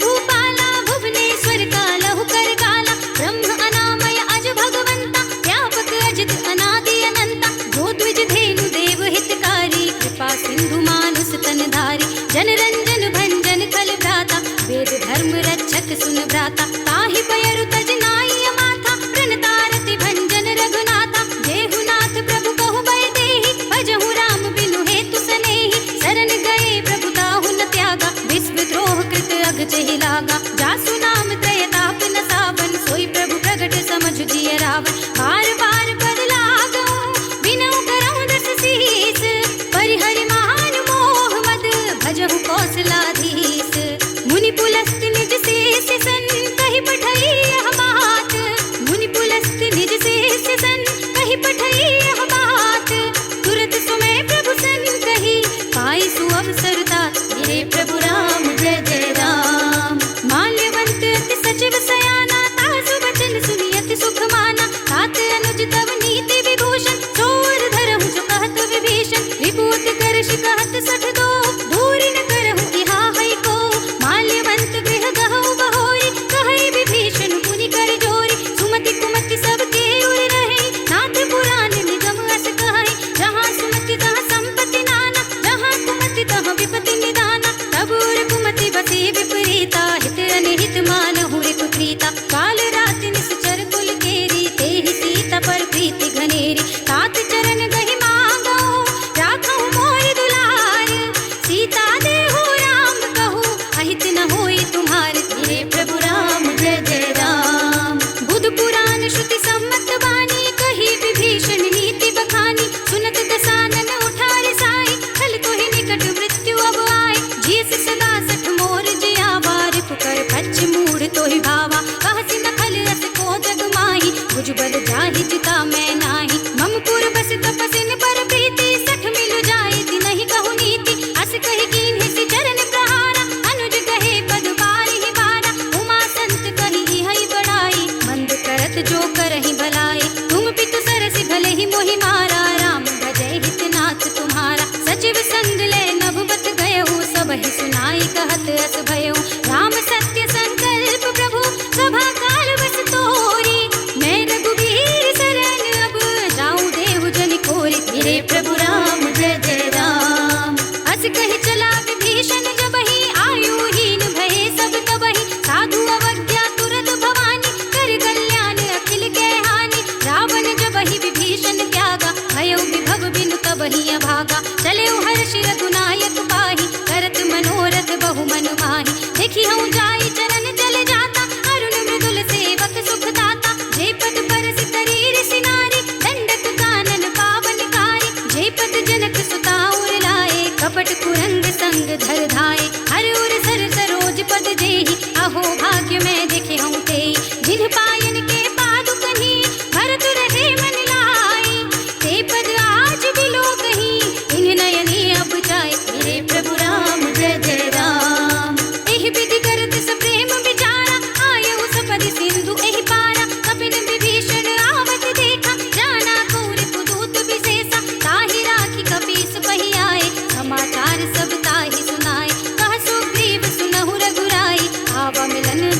धर्म रक्षक सुन भ्राता, ताहि पयरु तज नाई माथा, प्रणतारति भंजन रघुनाथा। जेहुनाथ प्रभु कहु बय देहि, भजहु राम बिनु हेतु सनेहि। शरण गए प्रभु ताहु न त्यागा, विश्व द्रोह कृत अघ चहि लागा। जासु नाम त्रय ताप न सावन, सोई प्रभु प्रगट समझ जिय रावण। बार बार पद लागऊं, बिनऊ करऊं दस सीस, परिहरि मान मोह मद, भजहु कौशलाधीश। मुनि पुलस्त निज शेष सन, कहि पठई यह बात। मुनि पुलस्त निज शेष सन, कहि पठई यह बात। तुरत सुमय प्रभु सन कही, पाई सुअवसर तात। हे प्रभु राम जय जय राम। माल्यवंत अति सचिव सयाना, तासु वचन सुनि अति सुख माना। तात अनुज तव नीति विभूषण, चोर धरहु जो कहत विभीषण। विभूति करश कहत सठ दो, दूरि न करहु इहा है को। माल्यवंत गृह गहु बहोरी, कहई विभीषण पुनि कर जोरी। सुमति कुमति सबके उर रहे, नाथ पुराण निगम अस कहई। जहाँ सुमति तहाँ संपत्ति नाना, जहाँ कुमति तहाँ विपत्ति निदाना। तब उर कुमति बसे विपरीता, हित अनिहित मानहु रिपु प्रीता। काल राति निश्चर कुल केरी, तेहि सीता पर प्रीति घनेरी। तात चरण गहि मांगो, राखहु मोर दुलार। सीता देहु राम कहू, अहित न होई तुम्हार। हे प्रभु राम जय जय राम। बुध पुराण श्रुति सम्मत वाणी, कही विभीषण नीति बखानी। सुनत दसानन उठारे साई, खल तोहि निकट मृत्यु अब आए। जियस सदा सठ मोर जियावा, रिपुकर फच मूढ़ तोहि भावा। कहसि न खल रस को जग माही, भुजबल जाहि जिता मैं नाही। मम पुर बस तपसिन पर प्रीति, सठ मिलु जाए तिनहि कहु नीति। अस कहि कीन्हि सि चरण प्रहारा, अनुज कहे पद बारिहि बारा। उमा संत कहि इहै बड़ाई, मंद करत जो करहि भलाई। तुम पितु सरसि भले ही मोहि मारा, राम भजै हित नाथ तुम्हारा। सचिव संग ले नभुबत गयहु, सबहि सुनाई कहत अस भयउ। राम सत्य संकल्प प्रभु, सभा काल बस तोरी। मैं रघुबीर शरण अब, जाऊं देहु जनि खोरी। हे प्रभु राम जय जय राम। अस कहि चला विभीषण जबहि, आयुहीन भये सब तबहि। साधु अवज्ञा तुरत भवानी, कर कल्याण अखिल के हानि। रावण जबहि विभीषण त्यागा, भयउ विभव बिनु तबहि अभागा। चलेउ हर्षि रघुनायक पाहि, करत मनोरथ बहु मन माहि। देखि हूँ जाई चरण चल जाता, अरुण मृदुल सेवक सुख दाता। जे पद परस करी ऋषि नारी, दंडक कानन पावनकारी। जे पद जनक सुता उर लाए, कपट कुरंग संग धर धाये। हर उर सर सरोज पद जेहि, अहो भाग्य मैं देखे हूँ तेई। जिन पायन के पादुकहि, भरत रहे मन लाई। ते पद आज बिलो कहीं, इन नयनी अब जाए। हे प्रभु राम जय जय राम। एहि विधि करत सप्रेम विचारा, आयहु सपदि सिंधु एहि पारा। कपिन विभीषण आवत देखा, जाना कौर पुदूत विशेषा। ताहि राखी कपीस पहि आए, समाचार सब ताहि सुनाए। कह सुग्रीव सुनहु रघुराई, आवा मिलन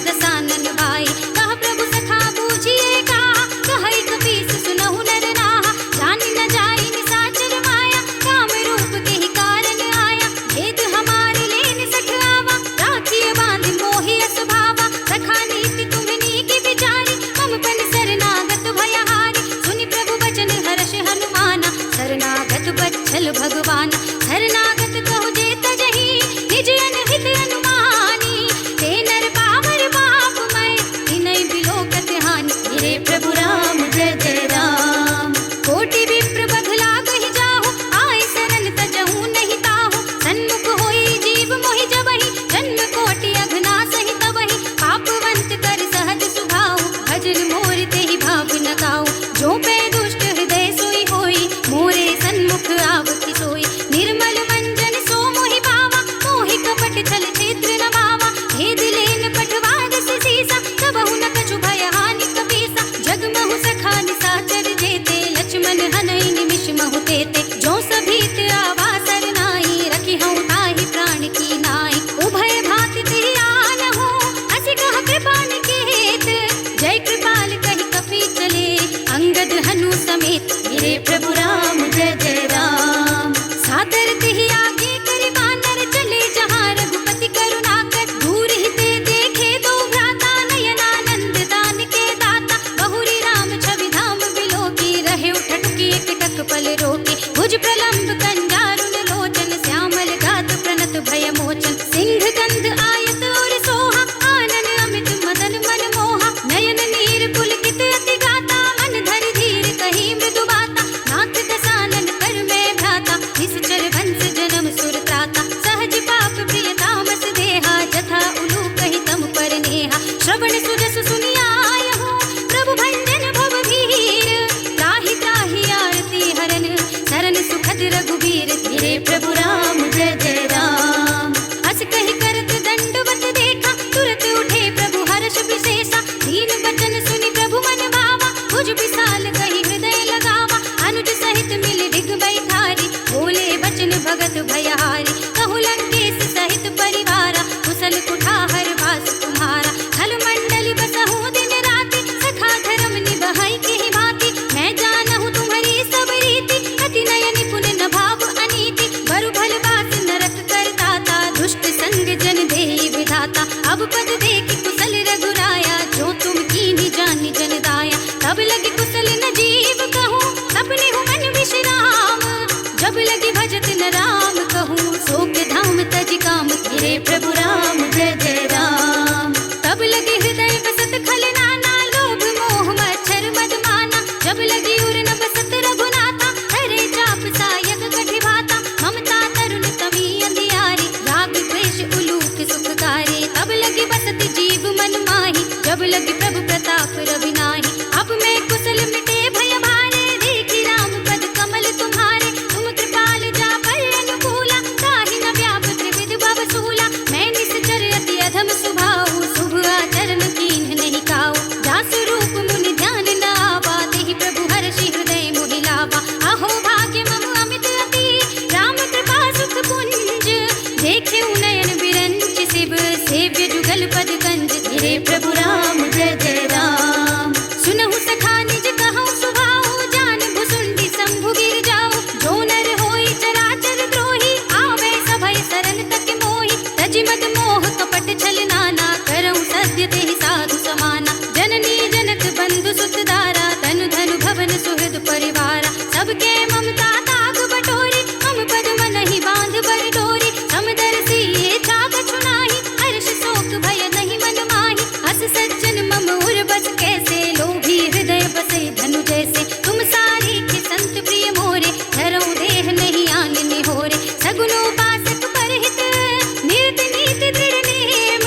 भगत भयहारी। कहु लंकेश सहित परिवारा, कुशल कुठार वास तुम्हारा। खल मंडल बसहु दिन राति, सखा धर्म निबहै केहि भांति। मैं जानहु तुम्हारी सब रीति, अति नय निपुण न भाव अनीति। बरु भल बास नरक करताता, दुष्ट संग जन देहि विधाता। अब पद देखि कुशल रघुराया, जो तुम कीन्ही जानि जन दाया। तब लगे कुशल न जीव कहूँ, सपने हो मन विश्राम। जब लगे भजत न राम कहूँ, शोक धाम तज काम। तेरे प्रभु राम जय जय राम। तब लगे हृदय बसत खल नाना, लोभ मोह मच्छर मद माना। जब लगी उर न बसत रघुनाथा, हरे चाप सायक कठि भाता। ममता तरुण तमी अंधियारी, राग द्वेष उलूक सुखकारी। तब लगी बसत जीव मन माही, जब लगी प्रभु प्रताप रवि नाही। अब मैं कुशल मिटे भय भारे, देखी राम पद कमल तुम्हारे। तुम कृपाल जा पर अनुकूला, ताहि न व्याप त्रिविध भव सूला। मैं निश्चर अति अधम स्वभाव, शुभ आचरण कीन्ह नहीं काऊ। जासु रूप मुनि ध्यान न आवा, तेहि प्रभु हर्षि हृदय मोहि लावा। अहो भाग्य मम अमित अति, राम कृपा सुख पुंज। देखे नयन बिरंच शिव, सेव्य जुगल पद कंज। तेरे प्रभु राम जय जय राम। सुनहु सखा निज कहूँ सुभाऊ, जान भुसुंडी शंभु गिर जाऊ। जो नर होई चराचर द्रोही, आवे सभय सरन तक मोहि। तज मद मोह कपट छल नाना, करऊँ सत्य तेहि साधु समाना। जननी जनक बंधु सुत दारा, तनु धनु भवन सुहृद परिवारा। सबके ममता ताग बटोरी, मम पद मनहि बांध बर डोरी। समदर्शी ये छाग छुनाहि, हर्ष शोक भय नहीं मन माहि। हस सज्जन मम उर बस कैसे, लोभी हृदय बसे धनु जैसे। तुम सारी के संत प्रिय मोरे, धरऊँ देह नहीं आन निहोरे। सगुनोपासक परहित, नियत नीति दृढ़ नेम।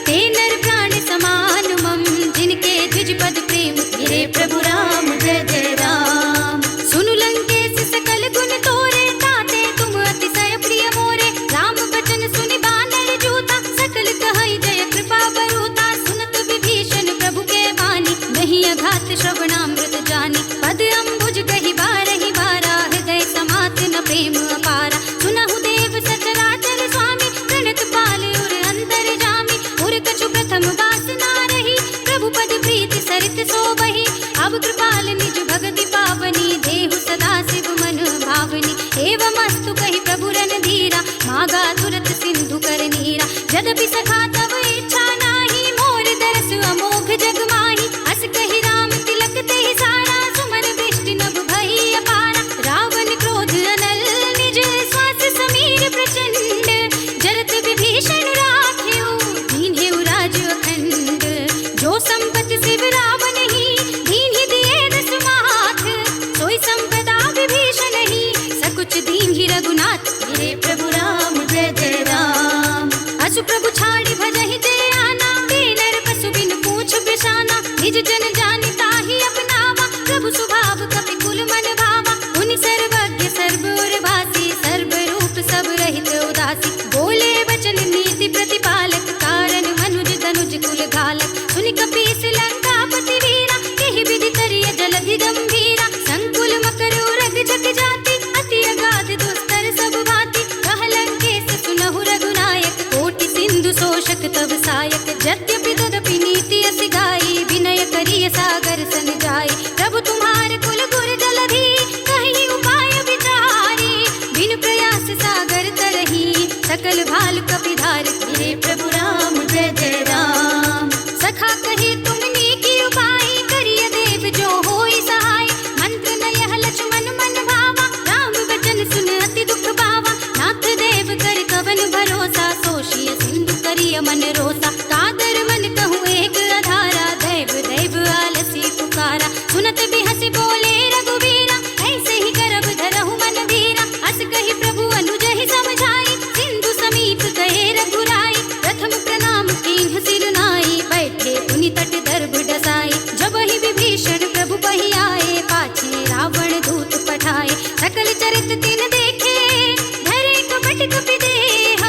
ते नर प्राण समान मम, जिनके द्विज पद प्रेम। तेरे प्रभु राम जय जय राम। सुनु लंकेश सकल गुण तोरे, ताते तुम अतिशय प्रिय मोरे। राम बचन सुनि बानर जूता, सकल कहै जय कृपा बरूता। सुनत विभीषण प्रभु के वाणी, नहीं अघात श्रवणामृत जानी। पद अम्बुज कहि बारहि बारा, हृदय समात न प्रेम अपारा। सुनहु देव सचराचर स्वामी, प्रणत पाल उर अंतर जामी। उर कछु प्रथम वासना रही, प्रभु पद प्रीति सरित सोबहि। अब कृपाल निज भगति पावनी, देहु सदा शिव मन भावनी। एवमस्तु कहि प्रभु रणधीरा, मागा तुरत सिंधु कर नीरा। यद्यपि सखा तब इच्छा नाही, मोर दरस अमोघ जग माही। हस कहि राम तिलक तेहि सारा, सुमन वृष्टि नभ भई अपारा। रावण क्रोध अनल निज, श्वास समीर प्रचंड। जरत विभीषण राखेउ, दीन्हेउ राज अखंड। जो संपत शिव रावण ही, दीन्हि दिए दस माथ। सोई संपदा विभीषण ही, सकुच दीन्हि रघुनाथ। तेरे प्रभु राम जय जय राम। असु प्रभु छाड़ी भजहि जय आना, नर पशु बिन पूछ बिसाना। निज जन जानि ताहि अपनावा, प्रभु स्वभाव कपि कुल मन भावा। मुनि सर्वज्ञ सर्व उर भासी, सर्व रूप सब रहित उदासी। बोले वचन नीति प्रतिपालक, कारण मनुज तनुज कुल घालक। सुनि कपीस लंकापति वीरा, एहि विधि करिय जलधि गंभीरा। संकुल मकर उरग जग जाति, अति अगाध दुस्तर सब भांति। कह लंकेश सुनहु रघुनायक, कोटि सिंधु शोषक तब सायक। यद्यपि तदपि नीति असि गाई, विनय करिय सागर सन जाई। प्रभु तुम्हार कुल गुर जलधि, कहीं उपाय विचारी। बिन प्रयास सागर तरही, सकल भाल कपिधार। तेरे प्रभु राम जय जय राम। सखा कही तुमने की उपाय, करिय देव जो होई सहाय। मंत्र नयह लक्ष्मण मन भावा, राम वचन सुन अति दुख पावा। नाथ देव कर कवन भरोसा, सोषिय सिंधु करिय मन रोसा। कादर मन कहूँ एक अधारा, दैव दैव आलसी पुकारा। सुनत भी हंसी बोले रघुवीरा, ऐसे ही करब धरहु मन धीरा। हस कही प्रभु अनुज ही समझाई, सिंधु समीप गए रघुराई। प्रथम प्रणाम कीन्ह सिर नाई, बैठे पुनि तट दर्भ डसाई। जब ही विभीषण प्रभु बहि आए, पाछे रावण दूत पठाए। सकल चरित तिन देखे, धरे कपट कपि देह।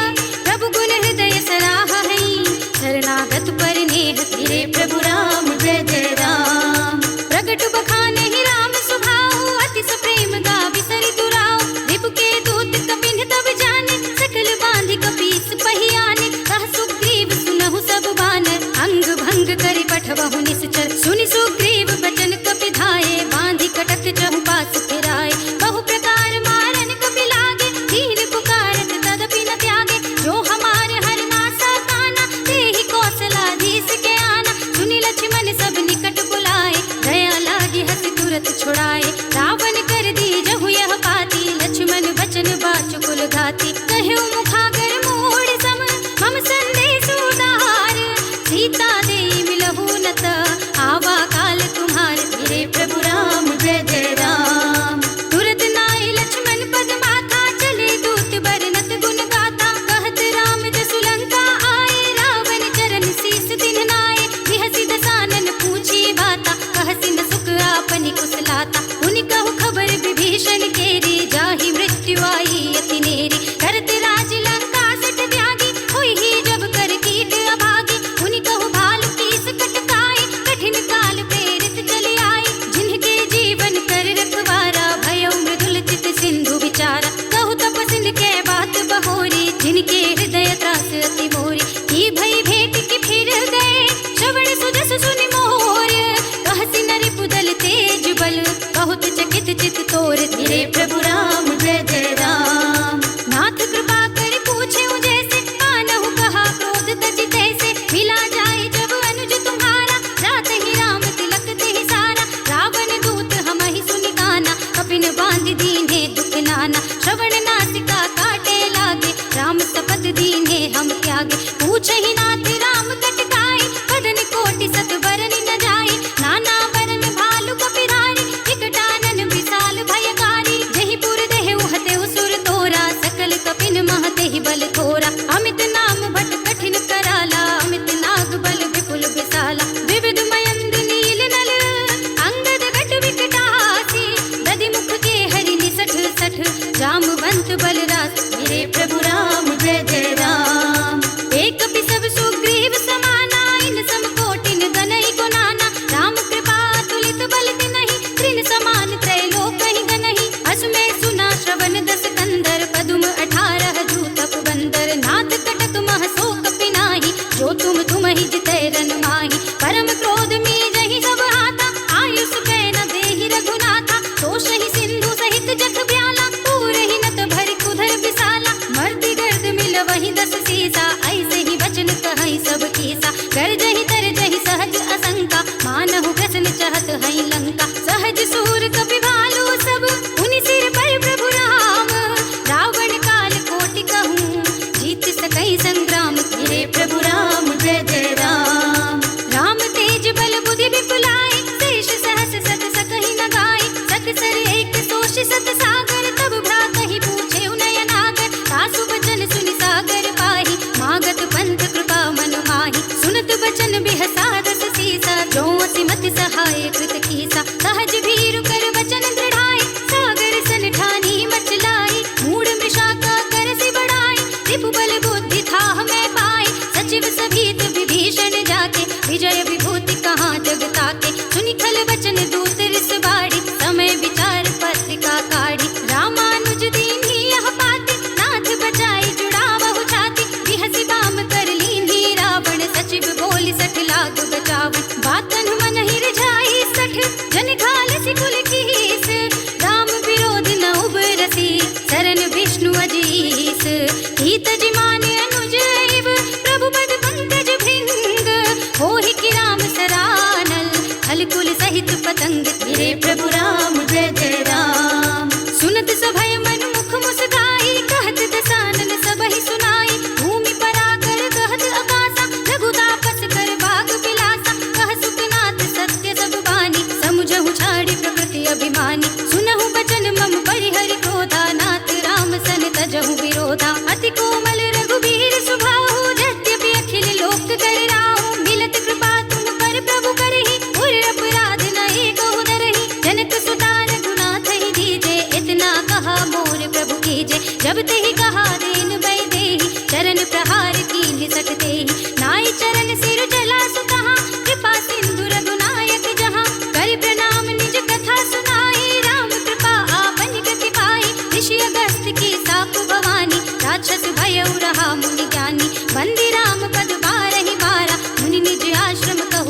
प्रभु गुण हृदय सराहा हई, शरणागत पर नेह। तेरे प्रभु राम जय जय राम। प्रगट बखाने ही राम स्वभाव, अति सप्रेम गा बिसरि दुराव। रिपु के दूत कपिन तब भंग करी पठवहु निश्चर, सुनि सुग्रीव बचन कपि धाये, बांधि कटक चहु पास फिराए। बहु प्रकार मारन कपि लागे, दीन पुकारत तदपि न त्यागे। जो हमारे हर नासा काना, तेहि कौशलाधीश के आना। सुनि लक्ष्मण सब निकट बुलाए, दया लागी हसि तुरत छुड़ाए। रावण कर दी जहु यह पाती, लक्ष्मण बचन बाचुकुल घाती। कह्यो मुखागर मोड़ सम, मम संदेश उदार। सीता दे मिलहु नत, आवा काल तुम्हार। धीरे प्रभु राम जय जय राम। तुरत नाई लक्ष्मण पद माथा, चले दूत बरनत गुण गाथा। कहत राम जसु लंका आए, रावण चरण शीस दिन नाए। बिहसि दसानन पूछी बाता, कहसि न सुख आपनि कुशलाता। उनि कहु खबर विभीषण केरी, जाहि मृत्यु आई अति नेरी। करत राज लंका सठ त्यागी, होई जब कर कीट अभागी। उनि कहु भालु कीस कटकाए, कठिन काल प्रेरित चले आए। जिनके जीवन कर रखवारा, भयउ मृदुल चित सिंधु विचारा। कहु तपसिन के बात बहोरी, जिनके हृदय त्रास अति मोरी। की भई भेंट की फिर गए, श्रवण सुजस सुनि मोर। कहसि नरि पुदल तेज बल, बहुत चकित चित तोर। धीरे प्रभु राम जय जय राम। नाथ कृपा कर पूछे जैसे, कानहु कहा क्रोध तजि तैसे। मिला जाए जब अनुज तुम्हारा, जात ही राम तिलक तेहि सारा। रावण दूत हमहि सुनि काना, कपिन बांधि दीन्हे दुख नाना। श्रवण नासिका काटे लागे, राम शपथ दीन्हे हम त्यागे। पूछहि नाथ राम कटकाए, बदन कोटि सत बरनि न जाए। नाना बरन भालु कपिरारी, विकटानन विशाल भयकारी। जहि पुर देहु हतेउ सुर तोरा, सकल कपिन महतेहि बल थोरा। अमित नाम भट कठिन कराला, अमित नाग बल विपुल विशाला। विविध मयंद नील नल, अंगद गट विकटासी। दधि मुख के हरि निसठ सठ, जामवंत बलरास। मेरे प्रभु राम जय जय राम। एक कपि सब सुग्रीव समाना, इन सम कोटिन गनई गुनाना। राम कृपा तुलित बल तिनहि, तृण समान त्रैलोक ही गनहि। अस में सुना श्रवण दस कंदर, पदुम 18 जूतप बंदर। नाथ कटक मह सो कपि नाही, जो तुम ही जितै रन माही। परम क्रोध में जहि सब हाथा, आयुष कै न देहि रघुनाथा। तोषहि सिंधु सहित जथ ब्याला, पूरहि नत भरि कुधर विशाला। मर्दि गर्द मिल वही 10 सीसा, ऐसे ही वचन कहै सब कीसा। गर्जहि तरजहि सहज असंका, मानहु ग्रसन चहत हई लंका। सहज सूर कपि भालु सब, उनि सिर पर प्रभु राम। रावण काल कोटि कहूँ, जीत सकई संग्राम। धीरे प्रभु राम जय जय राम। राम तेज बल बुद्धि विपुलाए, शेष सहस सत सकहि न गाए। सकसर एक सोष सत सागर, तब भ्रातहि पूछे नयनागर। सासु बचन सुनि सागर पाहि, मागत पंथ कृपा मन माहि। सुनत बचन बिहसा दस सीसा, जो असिमति सहाय कृत कीसा। सहज भीरु कर वचन दृढ़ाए, सागर सन ठानी मचलाई। मूढ़ मृषा का करसि बढ़ाए, रिपु बल बुद्धि थाह में पाए। सचिव सभीत विभीषण जाके, विजय विभूति कहाँ जग ताके। सुनि खल वचन दूत रिस बाड़ी, समय विचार पत्रिका काढ़ी। रामानुज दीन्ही यह पाती, नाथ बचाई जुड़ावहु छाती। बिहसि बाम कर लीन्ही रावण, सचिव बोलि सठ लाग बचावन। बातन मन ही रिझाई सठ, जन घाल सिकुल कीस। राम विरोध न उबरसी, शरण विष्णु अजीस। हित जिमान अनुज एव, प्रभु पद पंकज भृंग। होहि कि राम सरानल, खल कुल सहित पतंग। मेरे प्रभु राम जय जय राम। सुनत सभय मन मुख मुस्काई, कहत दसानन सबहि सुनाई। भूमि पराकर कहत आकाशा, लघु तापस कर बाग बिलासा। कह सुखनाथ सत्य सब बानी, समुझहु छाड़ी प्रकृति अभिमानी। सुनहु बचन मम परिहरि क्रोधा, नाथ राम सन तजहु विरोधा। अति कोमल रघुबीर सुभाहु, यद्यपि अखिल लोक कर राहु। मिलत कृपा तुम कर प्रभु करहि, उर अपराध न एको धरहि। जनक सुता रघुनाथ ही दीजे, इतना कहा मोर प्रभु कीजे। जब तेहि कहा देन भय देहि, चरण प्रहार कीन्हि सठ तेहि। नाई चरण सिर जला सुतहाँ, कृपा सिंधु रघुनायक जहाँ। कर प्रणाम निज कथा सुनाई, राम कृपा आपन गति पाई। ऋषि अगस्त्य की साप भवानी, राक्षस भयउ रहा मुनि ज्ञानी। बंदी राम पद बारहि बारा, मुनि निज आश्रम कहु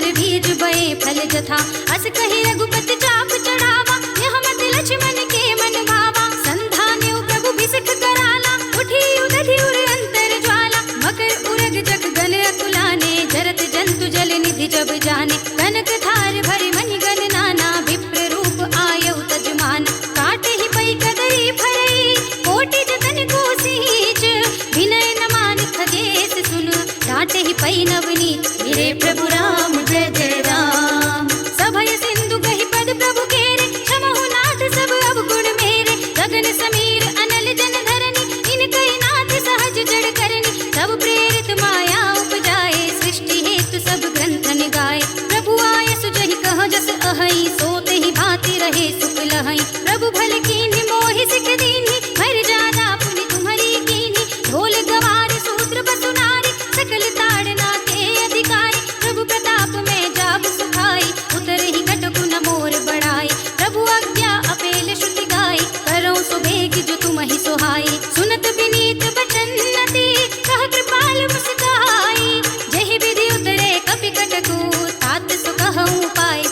फल बीज बए फल जथा। अस कहि रघुपति चाप चढ़ावा, यह मत लक्ष्मण के मन भावा। संधान्यो प्रभु बिसख कराला, उठी उदधि उर अंतर ज्वाला। मकर उरग जग गण अकुलाने, जरत जंतु जल निधि जब जाने। कनक थार भरि मनि गण नाना, विप्र रूप आयउ तजमान। काटे ही पै कदरी भरई, कोटि जतन को सींच। विनय न मान खगेश सुन, डांटे ही पै नवनीत। मेरे प्रभु राम जय जय राम। सभय सिंधु कहि पद प्रभु केरे, क्षमहु नाथ सब अवगुण मेरे। गगन समीर अनल जन धरनी, इनकहि नाथ सहज जड़ करनी। तब प्रेरित माया उपजाए, सृष्टि हेतु सब ग्रंथन गाए। प्रभु आय सुजहि कह जस अहै, सोत ही भांति रहे सुख लहै। प्रभु भल कीन्हि मोहि सिख दीन्हि, मर जाना पुनि तुम्हरी कीन्हि। ढोल गवार सूत्र बसु नारी, सकल ताड़ना के अधिकारी। प्रभु प्रताप में जाब सुखाई, उतरहि कटकु न मोर बढ़ाई। प्रभु आज्ञा अपेल श्रुति गाई, करौ सुबेग जो तुमहि सोहाई। सुनत विनीत बचन नति, कह कृपाल मुस्काई। जहि विधि उतरे कपि कटकु, तात सु कहउँ पाए।